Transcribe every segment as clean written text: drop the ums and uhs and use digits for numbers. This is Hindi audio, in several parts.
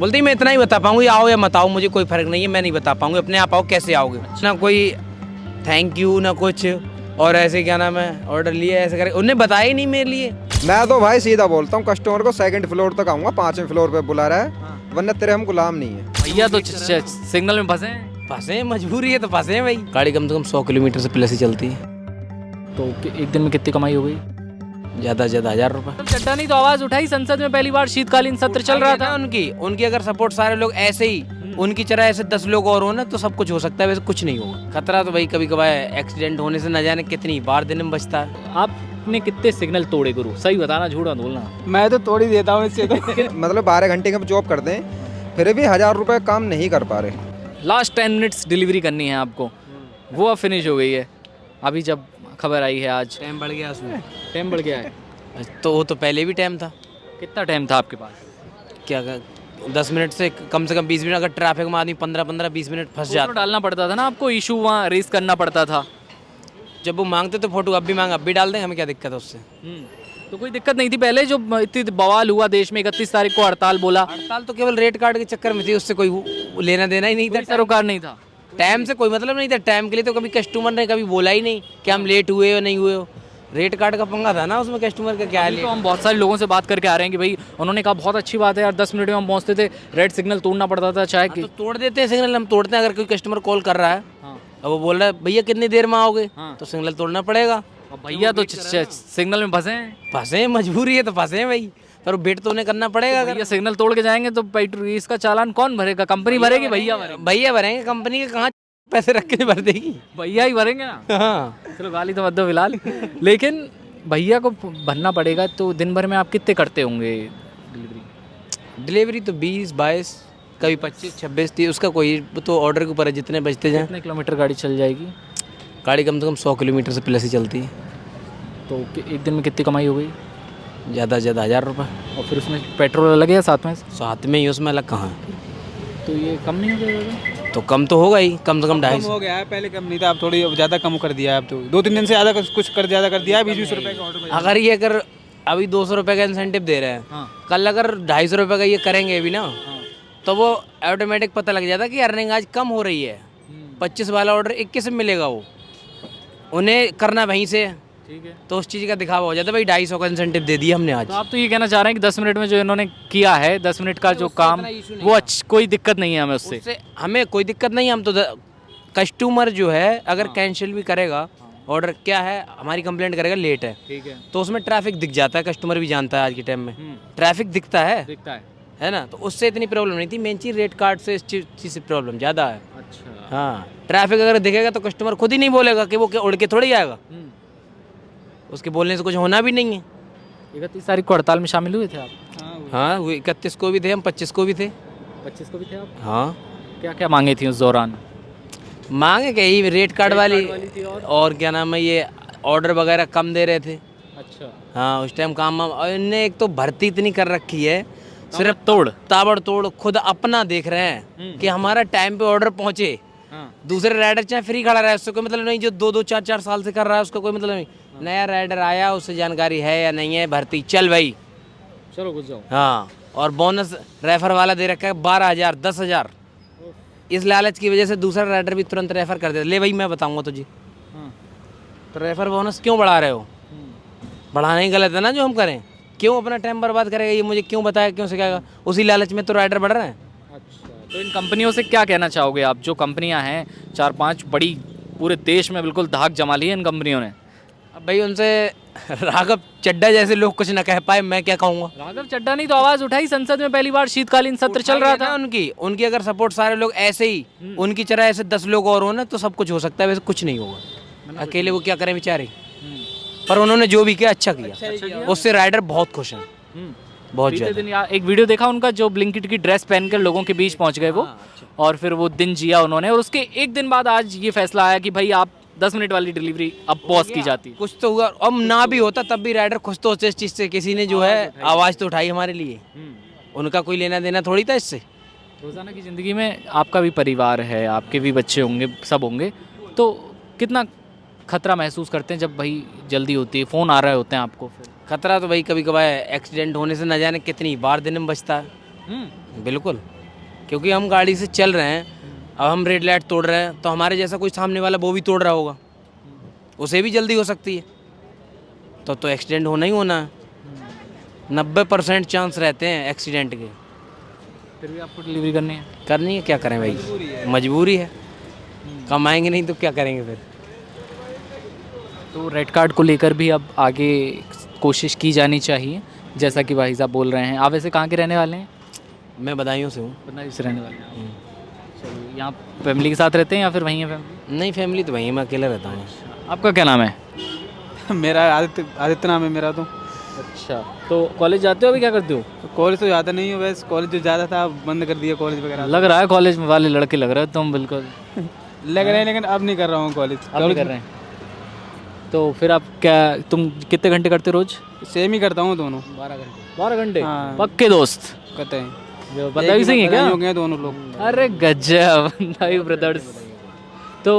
बोलते ही मैं इतना ही बता पाऊंगी, आओ या मत आओ मुझे कोई फर्क नहीं है, मैं नहीं बता पाऊंगी, अपने आप आओ, कैसे आओगे। ना कोई थैंक यू ना कुछ, और ऐसे क्या नाम है ऑर्डर लिए ऐसे करे, उन्हें बताया ही नहीं मेरे लिए। मैं तो भाई सीधा बोलता हूँ कस्टमर को, सेकंड फ्लोर तक आऊंगा, 5वें फ्लोर पे बुला रहा है, वरना तेरे हम गुलाम नहीं है। भैया तो सिग्नल में फंसे हैं। फंसे, मजबूरी है तो फंसे हैं भाई। गाड़ी कम से कम 100 किलोमीटर से प्लस ही चलती है। तो एक दिन में कितनी कमाई हो गई? ज़्यादा से ज़्यादा 1000 रुपये। चड्डा नहीं तो आवाज उठाई, संसद में पहली बार शीतकालीन सत्र चल रहा था। उनकी अगर सपोर्ट सारे लोग ऐसे ही उनकी तरह ऐसे 10 लोग और हो ना तो सब कुछ हो सकता है, वैसे कुछ नहीं होगा। खतरा तो भाई कभी कभार एक्सीडेंट होने से न जाने कितनी बार दिन में बचता है। आपने कितने सिग्नल तोड़े गुरु, सही बताना झूठ मत बोलना। मैं तो तोड़ ही देता हूँ इससे तो। मतलब 12 घंटे का जॉब करते हैं, फिर भी 1000 रुपये काम नहीं कर पा रहे। लास्ट 10 मिनट्स डिलीवरी करनी है आपको, वो अब फिनिश हो गई है। अभी जब खबर आई है आज, टाइम बढ़ गया उसमें। टाइम बढ़ गया है। तो वो तो पहले भी टाइम था। कितना टाइम था आपके पास? क्या 10 मिनट से कम 20 मिनट, अगर ट्रैफिक में आदमी 15-20 मिनट फंस जाता। डालना पड़ता था ना आपको, इशू वहाँ रेस करना पड़ता था। जब वो मांगते तो फोटो अब भी मांग, अब भी डाल देंगे, हमें क्या दिक्कत है उससे। तो कोई दिक्कत नहीं थी पहले, जो इतनी बवाल हुआ देश में, 31 तारीख को हड़ताल बोला। हड़ताल तो केवल रेट कार्ड के चक्कर में थी, उससे कोई लेना देना ही नहीं था। सरोकार नहीं था, टाइम से कोई मतलब नहीं था। टाइम के लिए तो कभी कस्टमर ने कभी बोला ही नहीं कि हम लेट हुए हो नहीं हुए हो। रेट कार्ड का पंगा था ना उसमें, कस्टमर का क्या है। तो हम बहुत सारे लोगों से बात करके आ रहे हैं कि भाई उन्होंने कहा बहुत अच्छी बात है यार, 10 मिनट में हम पहुंचते थे, रेड सिग्नल तोड़ना पड़ता था चाहे तो तोड़ देते हैं सिग्नल, हम तोड़ते हैं। अगर कोई कस्टमर कॉल कर रहा है और वो बोल रहा है भैया कितनी देर में आओगे, तो सिग्नल तोड़ना पड़ेगा। भैया तो सिग्नल में फंसे हैं। फंसे, मजबूरी है तो फंसे हैं भाई, पर वेट तो उन्हें करना पड़ेगा। अगर भैया सिग्नल तोड़ के जाएंगे तो पेट्रोल इसका चालान कौन भरेगा? कंपनी भरेगी? भैया भरेंगे? भैया भरेंगे, कंपनी के कहाँ पैसे रख के भर देगी। भैया ही भरेंगे ना। हाँ चलो गाली तो मत दो फिलहाल। लेकिन भैया को भरना पड़ेगा। तो दिन भर में आप कितने करते होंगे डिलीवरी? तो 20-22, कभी 25-26 थी, उसका कोई तो ऑर्डर के ऊपर है, जितने बजते जाएं। कितने किलोमीटर गाड़ी चल जाएगी? गाड़ी कम से कम 100 किलोमीटर से प्लस ही चलती है। तो एक दिन में कितनी कमाई हो गई? ज़्यादा से ज़्यादा 1000 रुपये। और फिर उसमें पेट्रोल अलग है या साथ में? साथ में ही, उसमें अलग कहाँ है। तो ये कम नहीं हो जाएगा? तो कम तो होगा ही, कम से कम 250 हो गया है, पहले कम नहीं था, अब थोड़ी ज़्यादा कम कर दिया है। अब तो 2-3 दिन से ज़्यादा कुछ ज़्यादा कर दिया है। 20-20 रुपये का ऑर्डर। अगर अभी 200 रुपये का इंसेंटिव दे रहे हैं, कल अगर 250 रुपये का ये करेंगे भी ना, तो वो ऑटोमेटिक पता लग जाता है कि अर्निंग आज कम हो रही है। 25 वाला ऑर्डर 21 में मिलेगा, वो उन्हें करना वहीं से। ठीक है, तो उस चीज़ का दिखावा हो जाता है, भाई 250 का इंसेंटिव दे दिया हमने आज। तो आप तो ये कहना चाह रहे हैं कि 10 मिनट में जो इन्होंने किया है, 10 मिनट का जो काम, वो कोई दिक्कत नहीं है हमें उससे। हमें कोई दिक्कत नहीं है। हम तो कस्टमर जो है अगर कैंसिल भी करेगा ऑर्डर, क्या है हमारी कंप्लेंट करेगा लेट है, ठीक है, तो उसमें ट्रैफिक दिख जाता है। कस्टमर भी जानता है आज के टाइम में ट्रैफिक दिखता है ना, तो उससे इतनी प्रॉब्लम नहीं थी। मेन चीज़ रेट कार्ड से इस चीज़ से प्रॉब्लम ज़्यादा है। अच्छा, हाँ, ट्रैफिक अगर दिखेगा तो कस्टमर खुद ही नहीं बोलेगा कि वो क्या उड़ के थोड़ी आएगा, उसके बोलने से कुछ होना भी नहीं है। 31 तारीख को हड़ताल में शामिल हुए थे आप? हाँ, वो 31 को भी थे हम, 25 को भी थे। 25 को भी थे आप? हाँ, क्या क्या मांगे थी उस दौरान? मांगे क्या, ये रेट कार्ड वाली थी और क्या नाम है, ये ऑर्डर वगैरह कम दे रहे थे। अच्छा, हाँ, उस टाइम काम और इनने एक तो भर्ती इतनी कर रखी है, सिर्फ तोड़ ताबड़तोड़ खुद अपना देख रहे हैं कि हमारा टाइम पे ऑर्डर पहुंचे। दूसरे राइडर चाहे फ्री खड़ा रहा है, उससे कोई मतलब नहीं। जो 2-2, 4-4 साल से कर रहा है उसका कोई मतलब नहीं। नया राइडर आया, उससे जानकारी है या नहीं है, भर्ती चल भाई चलो घुस जाओ। हाँ, और बोनस रेफर वाला दे रखा है 12,000, 10,000। इस लालच की वजह से दूसरा राइडर भी तुरंत रेफर कर देता, ले भाई मैं बताऊंगा तुझे। तो रेफर बोनस क्यों बढ़ा रहे हो? बढ़ाना ही गलत है ना जो हम करें। क्यों अपना टाइम बर्बाद करेगा, ये मुझे क्यों बताया, क्यों सिखाएगा? उसी लालच में तो राइडर बढ़ रहे हैं। अच्छा, तो इन कंपनियों से क्या कहना चाहोगे आप? जो कंपनियां हैं 4-5 बड़ी, पूरे देश में बिल्कुल धाक जमा ली है इन कंपनियों ने। अब भाई उनसे राघव चड्डा जैसे लोग कुछ ना कह पाए, मैं क्या कहूँगा। राघव चड्डा नहीं तो आवाज उठाई, संसद में पहली बार शीतकालीन सत्र चल रहा था। उनकी अगर सपोर्ट सारे लोग ऐसे ही उनकी तरह ऐसे 10 लोग और हो ना तो सब कुछ हो सकता है, वैसे कुछ नहीं होगा। अकेले वो क्या करें बेचारे, पर उन्होंने जो भी किया अच्छा किया, उससे राइडर बहुत खुश हैं, बहुत बीते ज़्यादा। दिन एक वीडियो देखा उनका, जो ब्लिंकिट की ड्रेस पहनकर लोगों के बीच पहुंच गए वो, और फिर वो दिन जिया उन्होंने। और उसके एक दिन बाद आज ये फैसला आया कि भाई आप 10 मिनट वाली डिलीवरी अब पॉज की जाती। कुछ तो हुआ, अब ना भी होता तब भी राइडर खुश तो होते इस चीज़ से, किसी ने जो है आवाज़ तो उठाई हमारे लिए। उनका कोई लेना देना थोड़ी था इससे। रोज़ाना की ज़िंदगी में आपका भी परिवार है, आपके भी बच्चे होंगे, सब होंगे, तो कितना खतरा महसूस करते हैं जब भाई जल्दी होती है, फ़ोन आ रहे होते हैं आपको? फिर खतरा तो भाई कभी कभार एक्सीडेंट होने से न जाने कितनी बार दिन में बचता है। बिल्कुल, क्योंकि हम गाड़ी से चल रहे हैं, अब हम रेड लाइट तोड़ रहे हैं तो हमारे जैसा कोई सामने वाला वो भी तोड़ रहा होगा, उसे भी जल्दी हो सकती है, तो एक्सीडेंट होना ही होना है। 90% चांस रहते हैं एक्सीडेंट के। फिर भी आपको डिलीवरी करनी है। क्या करें भाई, मजबूरी है, कमाएंगे नहीं तो क्या करेंगे फिर। तो रेड कार्ड को लेकर भी अब आगे कोशिश की जानी चाहिए, जैसा कि भाई साहब बोल रहे हैं। आप वैसे कहाँ के रहने वाले हैं? मैं बधाइयों से हूँ। बदायूं से रहने वाले हैं। चलिए, यहाँ फैमिली के साथ रहते हैं या फिर वहीं है फैमिली? नहीं, फैमिली तो वहीं है, मैं अकेला रहता हूँ। आपका क्या नाम है? मेरा आदित्य नाम है मेरा तो। अच्छा, तो कॉलेज जाते हो, अभी क्या करते हो? कॉलेज तो ज़्यादा नहीं हो, वैसे कॉलेज जो ज़्यादा था बंद कर दिया कॉलेज वगैरह। लग रहा है कॉलेज वाले लड़के लग रहे हो तुम बिल्कुल। लग रहे हैं लेकिन अब नहीं कर रहा हूँ कॉलेज। अब नहीं कर रहे हैं, तो फिर आप क्या, तुम कितने घंटे करते हो रोज? सेम ही करता हूँ दोनों। 12 घंटे? हाँ। पक्के दोस्त कहते हैं जो बदायूं से ही है क्या? हो गए दोनों लोग। अरे गजब, बदायूं ब्रदर्स। तो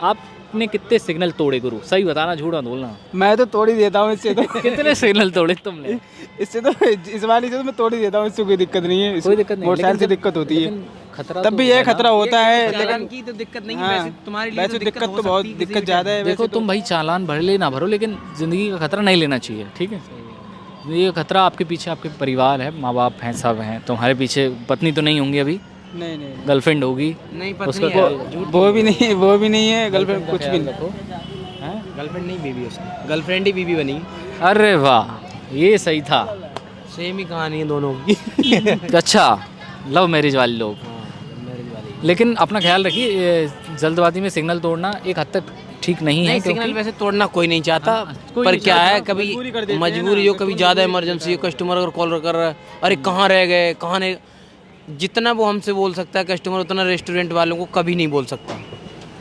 आपने कितने सिग्नल तोड़े गुरु, सही बताना, झूठ मत बोलना। मैं तो तोड़ ही देता हूँ इससे तो। कितने सिग्नल तोड़े तुमने? इससे तो इस वाली से तो मैं तोड़ ही देता हूँ, इससे कोई दिक्कत नहीं है। कोई दिक्कत नहीं, मोटरसाइकिल से लेकिन दिक्कत होती है, लेकिन खतरा तब तो भी है यह ना। खतरा होता है। चालान लेकिन की तो दिक्कत नहीं है, हाँ, वैसे तुम्हारे लिए वैसे तो दिक्कत हो तो बहुत सकती है, दिक्कत ज़्यादा है। देखो तुम भाई चालान भर ले ना भरो, लेकिन ज़िंदगी का खतरा नहीं लेना चाहिए, ठीक है? ये खतरा आपके पीछे आपके परिवार है, माँ बाप हैं, सब हैं। तुम्हारे पीछे पत्नी तो नहीं होंगी अभी? नहीं गर्लफ्रेंड होगी? नहीं उसका पत्नी है, वो भी नहीं है गर्लफ्रेंड, कुछ भी नहीं। गर्लफ्रेंड नहीं बीवी उसकी, गर्लफ्रेंड ही बीवी बनी। अरे वाह, ये सही था। सेम ही कहानी है दोनों की। अच्छा, लव मैरिज वाले लोग। लेकिन अपना ख्याल रखिए, ये जल्दबाजी में सिग्नल तोड़ना एक हद तक ठीक नहीं है, नहीं, क्योंकि सिग्नल वैसे तोड़ना कोई नहीं चाहता, कोई पर नहीं क्या है मजबूरी कर कभी देते हैं मजबूरी हो, कभी ज़्यादा इमरजेंसी हो, कस्टमर अगर कॉल कर रहा है, अरे कहाँ रह गए, कहाँ नहीं, जितना वो हमसे बोल सकता है कस्टमर उतना रेस्टोरेंट वालों को कभी नहीं बोल सकता।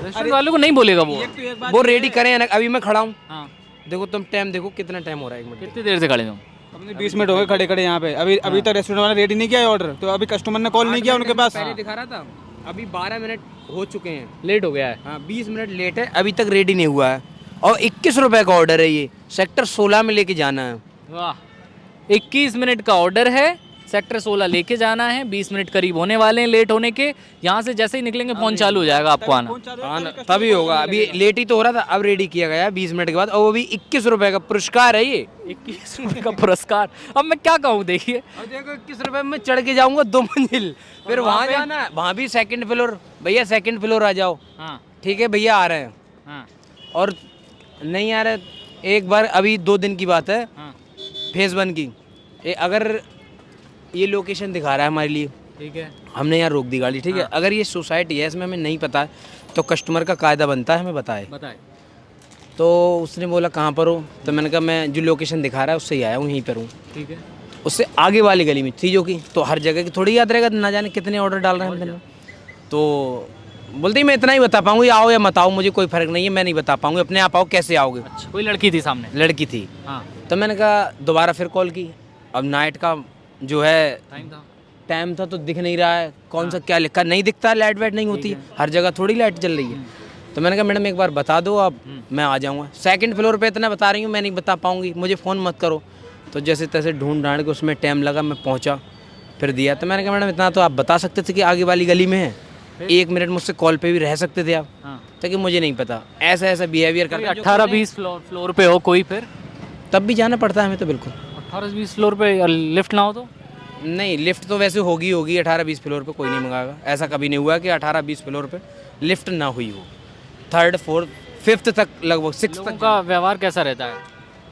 रेस्टोरेंट वालों को नहीं बोलेगा वो रेडी करें ना, अभी मैं खड़ा हूँ, हाँ। देखो तुम टाइम देखो कितना टाइम हो रहा है, 1 मिनट। कितनी देर से खड़े हो? हमने 20 मिनट हो गए खड़े खड़े यहाँ पे। अभी तक रेस्टोरेंट वाला रेडी नहीं किया है ऑर्डर, तो अभी कस्टमर ने कॉल नहीं किया उनके पास। पहले दिखा रहा था, अभी 12 मिनट हो चुके हैं, लेट हो गया है। हाँ 20 मिनट लेट है, अभी तक रेडी नहीं हुआ है, और 21 रुपए का ऑर्डर है, ये सेक्टर 16 में लेके जाना है। वाह, 21 मिनट का ऑर्डर है, सेक्टर 16 लेके जाना है, 20 मिनट करीब होने वाले हैं लेट होने के। यहाँ से जैसे ही निकलेंगे फोन चालू हो जाएगा आपको आना। हाँ ना, तभी होगा, अभी लेट ही तो हो रहा था, अब रेडी किया गया है 20 मिनट के बाद, और वो भी 21 रुपए का पुरस्कार है ये। 21 रुपये का पुरस्कार, अब मैं क्या कहूँ, देखिए। और देखो 21 रुपए में चढ़ के जाऊंगा 2 मंजिल, फिर वहाँ जाना है, वहाँ भी 2nd फ्लोर, भैया 2nd फ्लोर आ जाओ, हाँ ठीक है भैया आ रहे हैं, हाँ और नहीं आ रहे, एक बार अभी 2 दिन की बात है, हाँ, फेज 1 की, अगर ये लोकेशन दिखा रहा है हमारे लिए, ठीक है। हमने यहाँ रोक दी गाड़ी, ठीक है, अगर ये सोसाइटी है, इसमें हमें नहीं पता है, तो कस्टमर का कायदा बनता है हमें बताए। बताए। तो उसने बोला कहाँ पर हो, तो मैंने कहा मैं जो लोकेशन दिखा रहा है उससे ही आया हूँ, यहीं पर हूँ। ठीक है। उससे आगे वाली गली में थी जो कि, तो हर जगह की थोड़ी याद रहेगा, ना जाने कितने ऑर्डर डाल रहे हैं हम दिन में। तो बोलते ही मैं इतना ही बता पाऊँगी, आओ या मत आओ मुझे कोई फ़र्क नहीं है, मैं नहीं बता पाऊँगी, अपने आप आओ, कैसे आओगे। अच्छा, कोई लड़की थी सामने? लड़की थी। हाँ, तो मैंने कहा दोबारा फिर कॉल की, अब नाइट का जो है टाइम था तो दिख नहीं रहा है, कौन सा क्या लिखा नहीं दिखता, लाइट वाइट नहीं होती, हर जगह थोड़ी लाइट चल रही है। तो मैंने कहा मैडम एक बार बता दो, अब मैं आ जाऊँगा, 2nd फ्लोर पे इतना बता रही हूँ, मैं नहीं बता पाऊँगी, मुझे फ़ोन मत करो। तो जैसे तैसे ढूंढ ढांड के उसमें टाइम लगा, मैं पहुँचा, फिर दिया। तो मैंने कहा मैडम इतना तो आप बता सकते थे कि आगे वाली गली में है, 1 मिनट मुझसे कॉल पे भी रह सकते थे आप, ताकि मुझे नहीं पता, ऐसा ऐसा बिहेवियर करता है। 18-20 फ्लोर पे हो कोई, फिर तब भी जाना पड़ता है हमें तो, बिल्कुल। 18-20 फ्लोर पे और लिफ्ट ना हो तो? नहीं, लिफ्ट तो वैसे होगी 18-20 फ्लोर पे कोई नहीं मंगाएगा, ऐसा कभी नहीं हुआ कि 18-20 फ्लोर पे लिफ्ट ना हुई हो। 3rd 4th 5th तक, लगभग 6th लोगों तक का व्यवहार कैसा रहता है?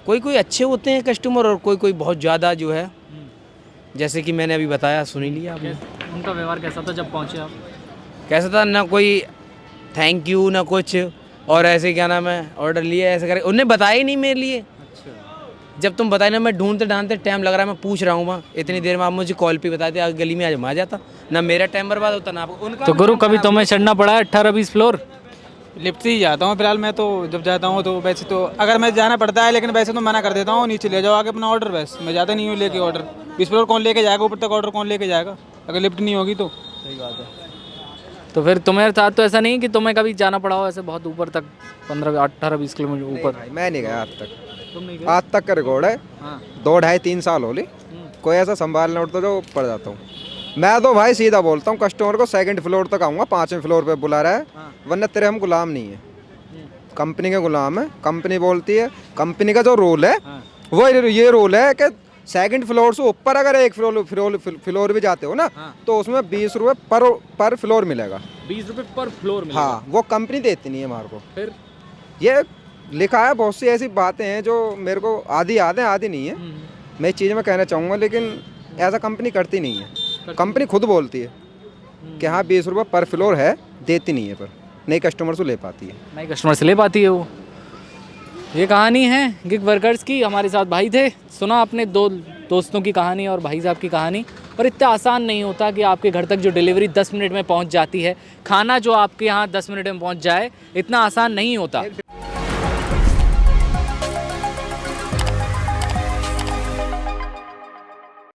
कोई कोई अच्छे होते हैं कस्टमर, और कोई कोई बहुत ज़्यादा जो है, जैसे कि मैंने अभी बताया, सुन ही लिया आपने। उनका व्यवहार कैसा था जब पहुँचे आप? कैसा था, ना कोई थैंक यू ना कुछ, और ऐसे क्या नाम है ऑर्डर लिए ऐसे करे, उन्हें बताया ही नहीं मेरे लिए। जब तुम बताए ना, मैं ढूंढते ढांढते टाइम लग रहा है, मैं पूछ रहा हूँ वहाँ, इतनी देर में आप मुझे कॉल पे बताते, आगे गली में आ जाता, ना मेरा टाइम बर्बाद होता ना आपको। उनका तो गुरु कभी तुम्हें चढ़ना पड़ा है 18-20 फ्लोर? लिफ्ट से ही जाता हूँ फिलहाल मैं तो, जब जाता हूँ तो वैसे तो अगर मैं जाना पड़ता है, लेकिन वैसे तो मना कर देता हूँ, नीचे ले जाओ आगे अपना ऑर्डर, बस मैं जाता नहीं हूँ लेके ऑर्डर। 20 फ्लोर कौन लेके जाएगा, ऊपर तक ऑर्डर कौन लेके जाएगा अगर लिफ्ट नहीं होगी तो। सही बात है। तो फिर तुम्हारे साथ तो ऐसा नहीं कि तुम्हें कभी जाना पड़ा हो ऐसे बहुत ऊपर तक, 15-18-20 किलोमीटर ऊपर? भाई मैं नहीं गया आज तक, तुम नहीं आज तक का रिकॉर्ड है। हाँ। 2 ढाई 3 साल हो ली, कोई ऐसा संभालना उठता जो पड़ जाता हूँ। मैं तो भाई सीधा बोलता हूँ कस्टमर को, सेकंड फ्लोर तक आऊँगा, 5वें फ्लोर पे बुला रहा है, वरना तेरे हम गुलाम नहीं है, कंपनी के गुलाम है। कंपनी बोलती है, कंपनी का जो रोल है वो ये रोल है कि सेकंड फ्लोर से ऊपर अगर एक फ्लोर भी जाते हो ना, तो उसमें 20 रुपये पर फ्लोर मिलेगा। 20 रुपए पर फ्लोर में। हाँ, वो कंपनी देती नहीं है हमारे को। फिर ये लिखा है, बहुत सी ऐसी बातें हैं जो मेरे को आधी याद है आधी नहीं है। मैं इस चीज़ में कहना चाहूँगा, लेकिन ऐसा कंपनी करती नहीं है। कंपनी खुद बोलती है कि हाँ 20 रुपये पर फ्लोर है, देती नहीं है, पर नई कस्टमर से ले पाती है। नई कस्टमर से ले पाती है वो। ये कहानी है गिग वर्कर्स की। हमारे साथ भाई थे, सुना अपने दो दोस्तों की कहानी और भाई साहब की कहानी। और इतना आसान नहीं होता कि आपके घर तक जो डिलीवरी 10 मिनट में पहुंच जाती है, खाना जो आपके यहाँ 10 मिनट में पहुंच जाए, इतना आसान नहीं होता।